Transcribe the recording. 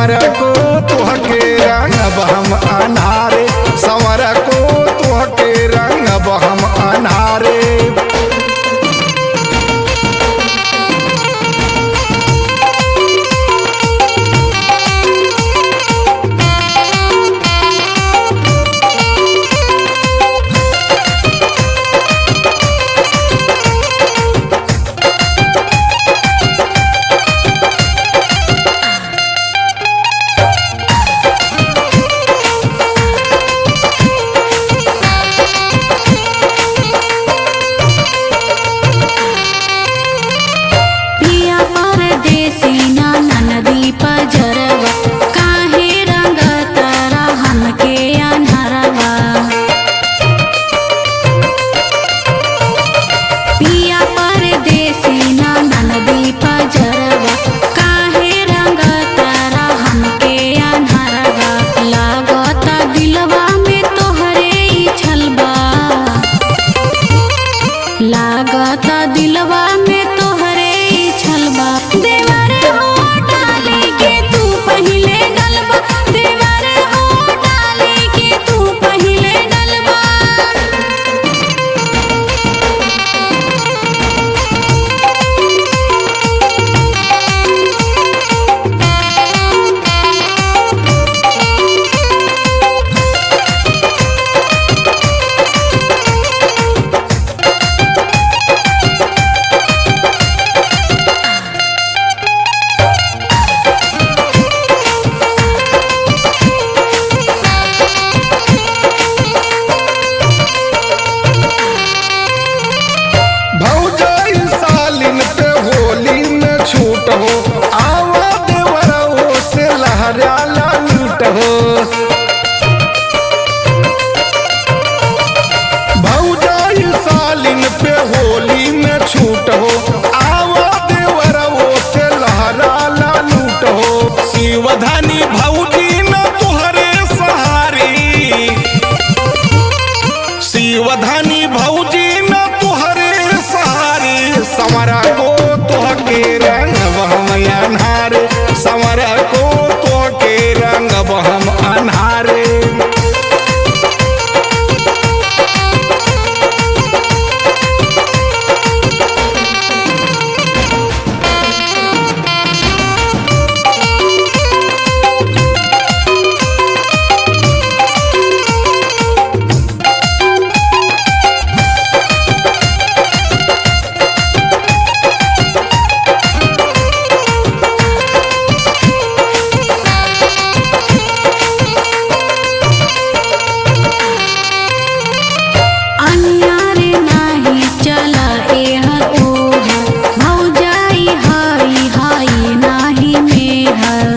संवर को तुहके रंगब हम अनारे, संवर को तुहके रंगब हम अनारे। लागता दिलवा में तोहरे छलबा, देवरे हो डाली के तू पहिले डलबा, देवरे हो डाली के तू पहिले डलबा। आवा देवरों से लहरा लूट हो, भौजाई सालिन पे होली में छूट हो, आवा देवरों से लहरा लूट हो। शिवधानी भौजी न तुहरे सहारी, शिवधानी भौजी न तुहरे सहारी, संवरा को तुहके रंगब हम अनारे, संवर को तुहके रंगब हम अनारे। भौजाई हाई हाई नाही में हर